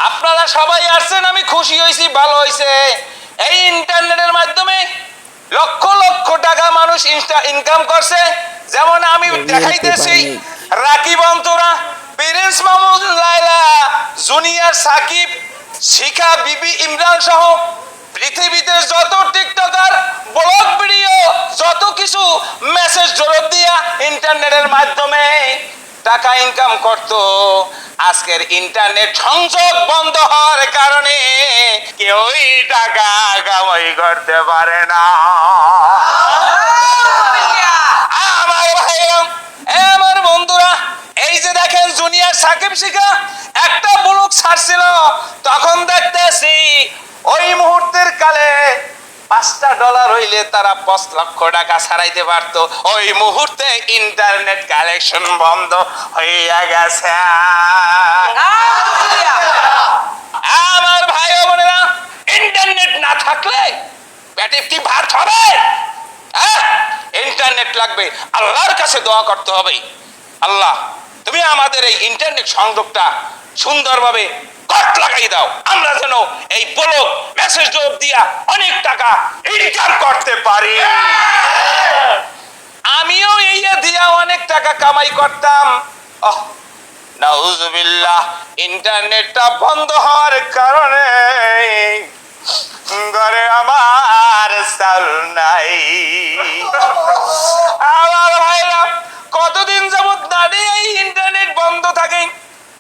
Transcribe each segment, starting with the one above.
আপনারা সবাই আসছেন, আমি খুশি হয়েছি, ভালো হয়েছে। এই ইন্টারনেটের মাধ্যমে লক্ষ লক্ষ টাকা মানুষ ইনকাম করছে। যেমন আমি দেখাইতেছি, রাকিব অন্তরা, প্রিন্স মামুন, লায়লা, জুনিয়র সাকিব, শিখা বিবি, ইমরান সহ পৃথিবীতে যত টিকটকার, ব্লগ ভিডিও, যত কিছু মেসেজ জরুর দিয়া ইন্টারনেটের মাধ্যমে টাকা ইনকাম করতো। আজকের ইন্টারনেট সংযোগ বন্ধ হওয়ার কারণে কেউই টাকা কামাই করতে পারে না। আমার ভাইরা, আমার বন্ধুরা, এই যে দেখেন জুনিয়র সাকিব শিখা একটা ব্লগ ছাড়ছিল, তখন দেখতেছি ওই মুহূর্তের কালে $5 হইলে তারা 5 লক্ষ টাকা ছাড়াইতে পারতো। ওই মুহূর্তে ইন্টারনেট কালেকশন বন্ধ হইয়া গেছে। আমার ভাই ও বোনেরা, ইন্টারনেট না থাকলে পেটে কি ভাত হবে? ইন্টারনেট লাগবে। আল্লাহর কাছে দোয়া করতে হবে, আল্লাহ তুমি আমাদের এই ইন্টারনেট সংযোগটা সুন্দরভাবে কট লাগাই দাও, আমরা যেন এই ব্লগ মেসেজ জবাব দিয়া অনেক টাকা ইনকাম করতে পারি। আমিও এই দিয়া অনেক টাকা কামাই করতাম। নাউজুবিল্লাহ, ইন্টারনেটটা বন্ধ হওয়ার কারণে ঘরে আমার চাল নাই। আমার ভাইরা, কতদিন যাবত দাঁড়িয়ে এই ইন্টারনেট বন্ধ থাকে,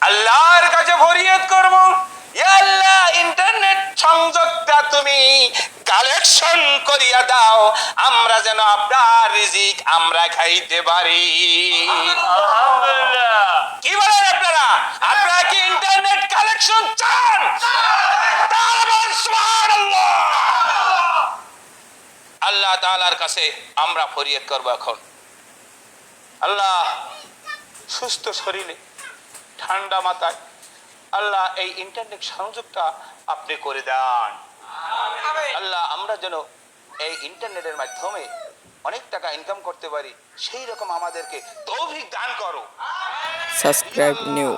আল্লাহর কাছে ফরিয়াদ করব, ইয়া আল্লাহ ইন্টারনেট সংযোগটা তুমি কালেকশন করিয়া দাও, আমরা যেন আপনার রিজিক আমরা খাইতে পারি। আলহামদুলিল্লাহ। কি বলেন আপনারা? আপনারা কি ইন্টারনেট কালেকশন চান? সুবহানাল্লাহ। আল্লাহ তাআলার কাছে আমরা ফরিয়াদ করব এখন। আল্লাহ সুস্থ শরীরে, ঠান্ডা মাথায় আল্লাহ এই ইন্টারনেট সংযোগটা আপনি করে দেন। আল্লাহ আমরা যেন এই ইন্টারনেটের মাধ্যমে অনেক টাকা ইনকাম করতে পারি, সেই রকম আমাদেরকে তৌফিক দান করো। Subscribe new.